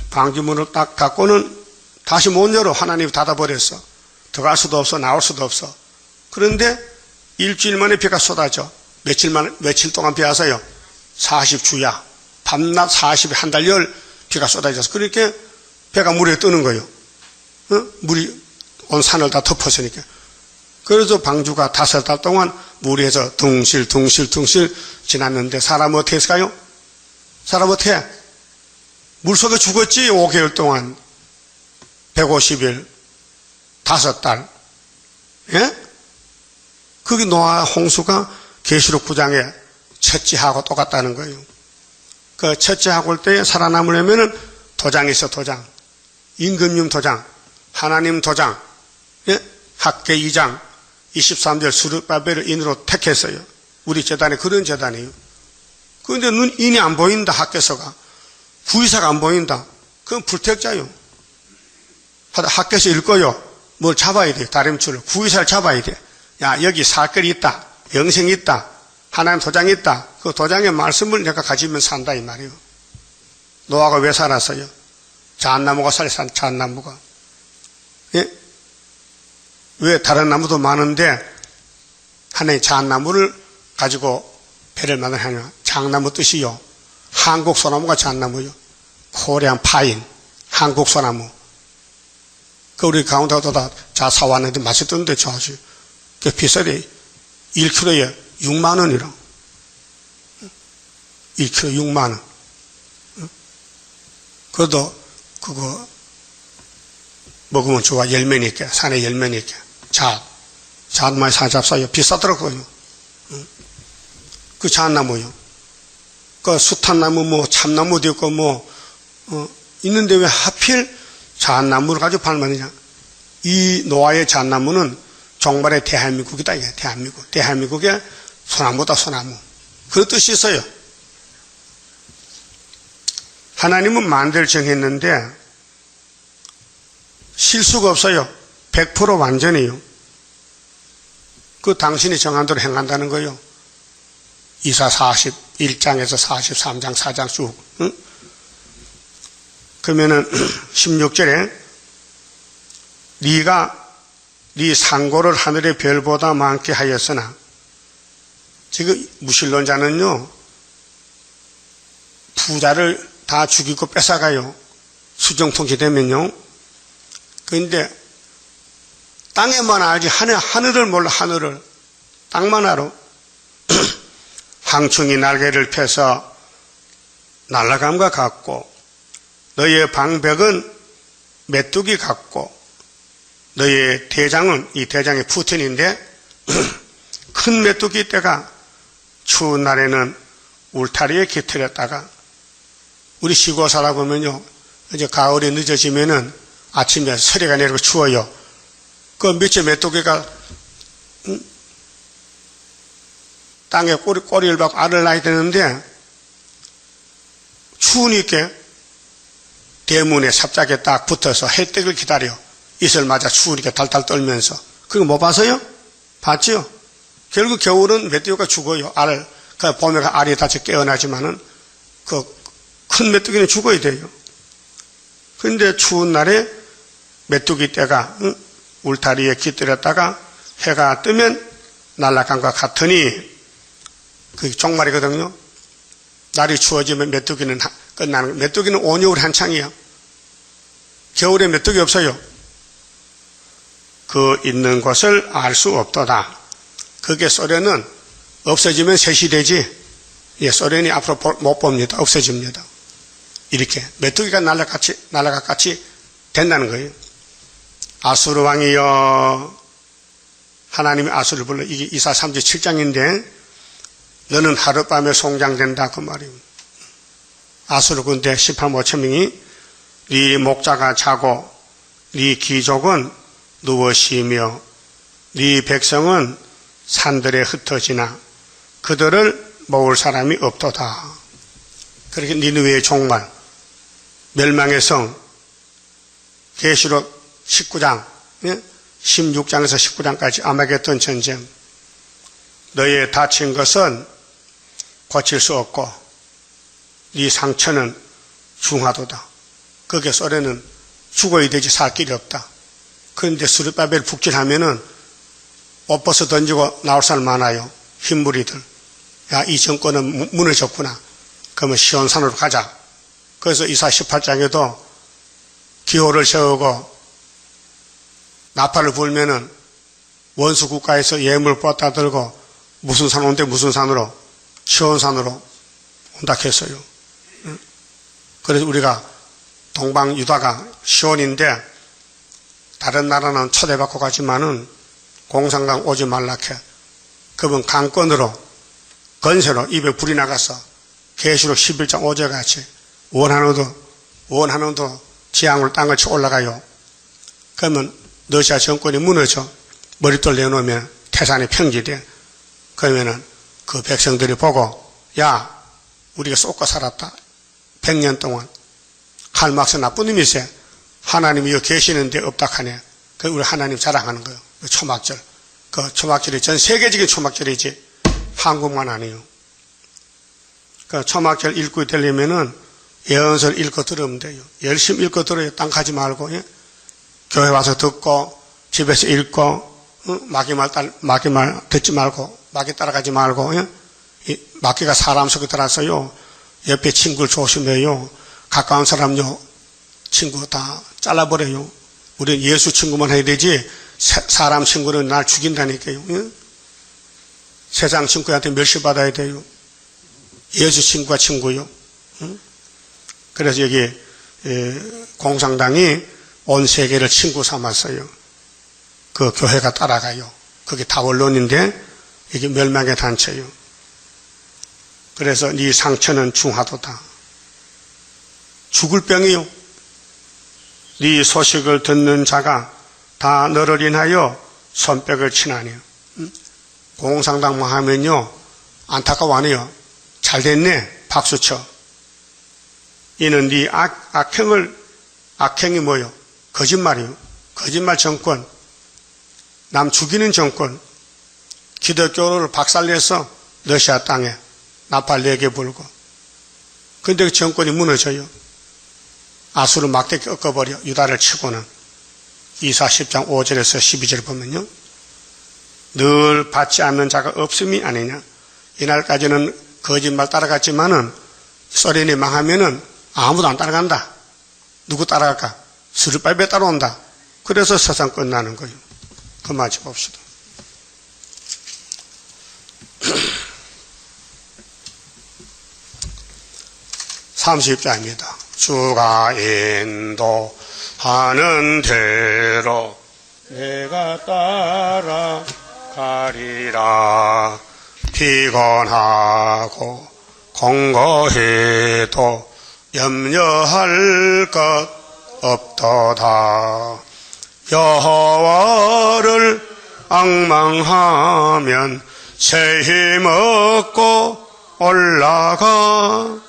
방주문을 딱 닫고는 다시 못 열어. 하나님이 닫아버렸어. 들어갈 수도 없어 나올 수도 없어. 그런데 일주일 만에 비가 쏟아져. 며칠 동안 비 와서요. 40주야. 밤낮 40에 한 달열 비가 쏟아져서 그렇게 배가 물에 뜨는 거예요. 어? 물이 온 산을 다 덮었으니까. 그래서 방주가 5달 동안 물에서 둥실 지났는데 사람 어떻게 했을까요? 사람 어떻게 해? 물속에 죽었지. 5개월 동안 150일 5달. 예? 그게 노아 홍수가 계시록 9장에 첫째하고 똑같다는 거예요. 그 첫째하고 올 때 살아남으려면은 도장이 있어. 도장. 임금님 도장, 하나님 도장, 예? 학계 2장 23절 스룹바벨을 인으로 택했어요. 우리 재단에 그런 재단이에요. 그런데 인이 안 보인다. 학계서가 구의사가 안 보인다. 그건 불택자요. 학계서 읽어요. 뭘 잡아야 돼. 다림줄을 구의사를 잡아야 돼. 야, 여기 사건이 있다. 영생이 있다. 하나님 도장이 있다. 그 도장의 말씀을 내가 가지면 산다 이 말이에요. 노아가 왜 살았어요? 잣나무가 산 잣나무가. 예? 왜 다른 나무도 많은데 하나의 잣나무를 가지고 배를 만들하냐? 장나무 뜻이요. 한국 소나무가 잣나무요. 코리안 파인, 한국 소나무. 그 우리 가운데도 다 자 사왔는데 맛있던데 저지. 그 비싸대 1kg에 6만 원이라. 1kg 6만 원. 그래도 그거 먹으면 좋아. 열매니까 산에 열매니까. 잣 많이 사잡사요. 비싸더라고요. 그 잣나무요. 그 수탄나무 뭐 참나무도 있고 뭐 있는데 왜 하필 잣나무를 가지고 팔면이냐? 이 노아의 잣나무는 정말의 대한민국이다. 이게 대한민국. 대한민국의 소나무다 소나무. 그 뜻이 있어요. 하나님은 만대를 정했는데 실수가 없어요. 100% 완전해요. 그 당신이 정한 대로 행한다는 거예요. 이사 41장에서 43장 4장 쭉. 응? 그러면은 16절에 네가 네 상고를 하늘의 별보다 많게 하였으나, 지금 무신론자는요 부자를 다 죽이고 뺏어가요. 수정통치 되면요. 그런데 땅에만 알지 하늘을 몰라. 하늘을 땅만 알아. 항충이 날개를 펴서 날아감과 같고 너의 방백은 메뚜기 같고 너의 대장은, 이 대장이 푸틴인데 큰 메뚜기 떼가 추운 날에는 울타리에 깃들였다가, 우리 시골 살아 보면요 이제 가을이 늦어지면은 아침에 서리가 내리고 추워요. 그 밑에 메뚜기가 땅에 꼬리를 박고 알을 낳아야 되는데 추우니까 대문에 삽작에 딱 붙어서 햇빛을 기다려. 이슬 맞아 추우니까 달달 떨면서. 그거 못 봐서요? 봤죠? 결국 겨울은 메뚜기가 죽어요. 알을, 그 봄에 알이 다시 깨어나지만은 그 큰 메뚜기는 죽어야 돼요. 그런데 추운 날에 메뚜기 떼가 울타리에 깃들였다가 해가 뜨면 날아간 것 같으니, 그게 종말이거든요. 날이 추워지면 메뚜기는 끝나는 거예요. 메뚜기는 온여울 한창이야. 겨울에 메뚜기 없어요. 그 있는 곳을 알 수 없도다. 그게 소련은 없어지면 셋이 되지, 예, 소련이 앞으로 못 봅니다. 없어집니다. 이렇게 메뚜기가 날아같이 된다는 거예요. 아수르 왕이여, 하나님이 아수르를 불러. 이게 이사 37장인데 너는 하룻밤에 송장된다 그 말이에요. 아수르 군대 18만 5천 명이 네 목자가 자고 네 귀족은 누워 쉬며 네 백성은 산들에 흩어지나 그들을 모을 사람이 없도다. 그렇게 니느웨의 종말, 멸망의 성, 계시록 19장, 16장에서 19장까지 아마겟돈 전쟁. 너의 다친 것은 고칠 수 없고 네 상처는 중하도다. 거기에 소련은 죽어야 되지 살 길이 없다. 그런데 스룹바벨 북진하면은 옷 벗어 던지고 나올 사람 많아요. 흰무리들. 야, 이 정권은 무너졌구나. 그러면 시온산으로 가자. 그래서 이사 18장에도 기호를 세우고 나팔을 불면은 원수 국가에서 예물 뽑다 들고 무슨 산 온대 무슨 산으로? 시온산으로 온다 했어요. 그래서 우리가 동방 유다가 시온인데 다른 나라는 초대받고 가지만은 공산당 오지 말라 해. 그분 강권으로 건세로 입에 불이 나가서 계시록 11장 5절 같이 원하는도 지향으로 땅을 쳐 올라가요. 그러면 러시아 정권이 무너져 머릿돌 내놓으면 태산이 평지돼. 그러면은 그 백성들이 보고 야 우리가 쏟고 살았다. 100년 동안 할막스 나쁜 놈이세. 하나님이 여기 계시는데 없다하네. 그 우리 하나님 자랑하는 거예요. 초막절. 그 초막절이 전 세계적인 초막절이지 한국만 아니에요. 그 초막절 읽고 되려면은 예언서를 읽고 들으면 돼요. 열심히 읽고 들어요. 땅 가지 말고. 예? 교회 와서 듣고 집에서 읽고 마귀말 듣지 말고 마귀 따라가지 말고. 예? 마귀가 사람 속에 들어서요. 옆에 친구를 조심해요. 가까운 사람요 친구 다 잘라버려요. 우리는 예수 친구만 해야 되지 사람 친구는 날 죽인다니까요. 예? 세상 친구한테 멸시받아야 돼요. 예수 친구가 친구요. 그래서 여기 공산당이 온 세계를 친구 삼았어요. 그 교회가 따라가요. 그게 다 언론인데 이게 멸망의 단체요. 그래서 네 상처는 중하도다. 죽을 병이요. 네 소식을 듣는 자가 다 너를 인하여 손뼉을 치나니요. 공산당만 하면요 안타까워 안 해요. 잘됐네 박수쳐. 이는 네 악행이 뭐요? 거짓말이요. 거짓말 정권, 남 죽이는 정권, 기독교를 박살내서 러시아 땅에 나팔 4개 불고. 그런데 그 정권이 무너져요. 아수르 막대 꺾어버려. 유다를 치고는. 이사 10장 5절에서 12절 보면요. 늘 받지 않는 자가 없음이 아니냐. 이날까지는 거짓말 따라갔지만은 소련이 망하면은 아무도 안 따라간다. 누구 따라갈까? 스룹바벨 따라온다. 그래서 세상 끝나는 거예요. 그 맞춰 봅시다. (30절입니다) 주가 인도하는 대로 내가 따라가리라. 피곤하고 공고해도 염려할 것 없도다. 여호와를 앙망하면 새 힘 얻고 올라가.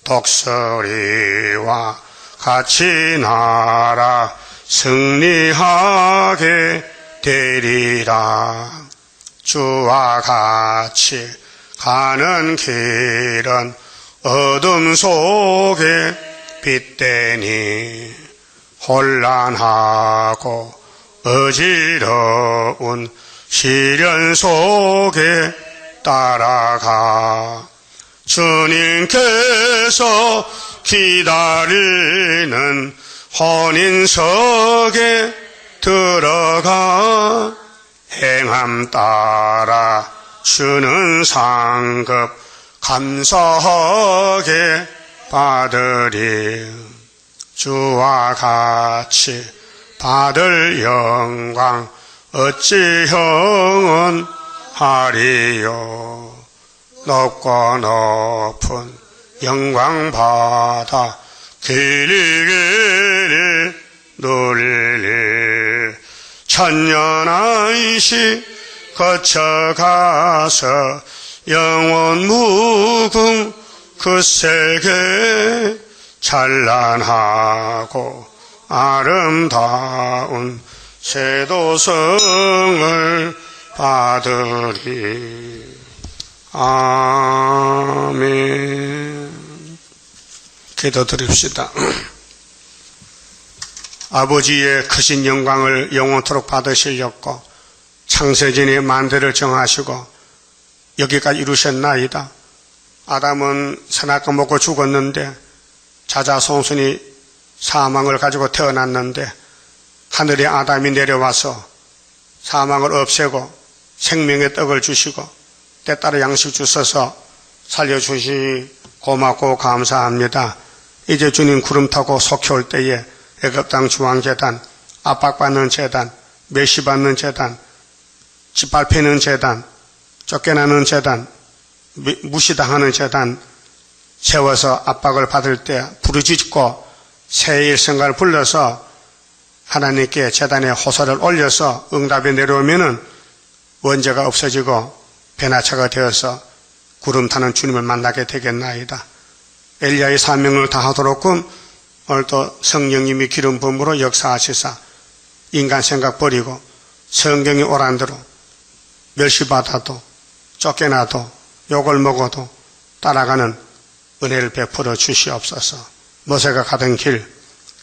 독수리와 같이 날아 승리하게 되리라. 주와 같이 가는 길은 어둠 속에 빛되니 혼란하고 어지러운 시련 속에 따라가. 주님께서 기다리는 혼인석에 들어가. 행함 따라 주는 상급 감사하게 받으리. 주와 같이 받을 영광 어찌 형언하리요. 높고 높은 영광 받아 길이 누리리. 천년아이시 거쳐가서 영원 무궁 그 세계 찬란하고 아름다운 세도성을 받으리. 아멘. 기도드립시다. 아버지의 크신 영광을 영원토록 받으시려고 창세전에 만대를 정하시고 여기까지 이루셨나이다. 아담은 선악과 먹고 죽었는데 자자손손이 사망을 가지고 태어났는데 하늘의 아담이 내려와서 사망을 없애고 생명의 떡을 주시고 때따라 양식 주셔서 살려주시 고맙고 감사합니다. 이제 주님 구름 타고 속히 올 때에 애굽 땅 중앙재단, 압박받는 재단, 멸시받는 재단, 짓밟히는 재단, 쫓겨나는 재단, 무시당하는 재단 세워서 압박을 받을 때 부르짖고 새의 일성가를 불러서 하나님께 재단에 호소를 올려서 응답이 내려오면은 원죄가 없어지고 변화차가 되어서 구름 타는 주님을 만나게 되겠나이다. 엘리야의 사명을 다하도록끔 오늘도 성령님이 기름 부음으로 역사하시사 인간 생각 버리고 성경이 오란 대로 멸시받아도 쫓겨나도 욕을 먹어도 따라가는 은혜를 베풀어 주시옵소서. 모세가 가던 길,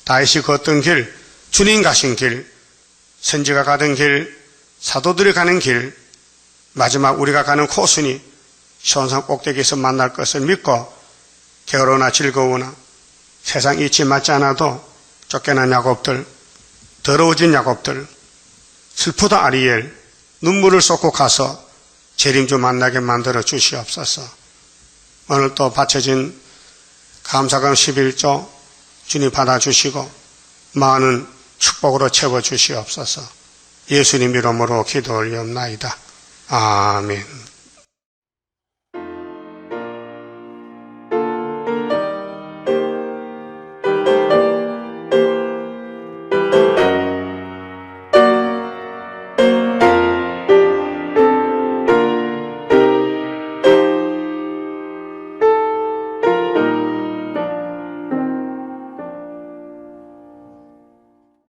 다윗이 걷던 길, 주님 가신 길, 선지가 가던 길, 사도들이 가는 길, 마지막 우리가 가는 코순이 시온산 꼭대기에서 만날 것을 믿고 괴로우나 즐거우나 세상 이치 맞지 않아도 쫓겨난 야곱들, 더러워진 야곱들, 슬프다 아리엘, 눈물을 쏟고 가서 재림주 만나게 만들어 주시옵소서. 오늘 또 바쳐진 감사감 11조 주님 받아주시고 많은 축복으로 채워주시옵소서. 예수님 이름으로 기도 올리옵나이다. 아멘.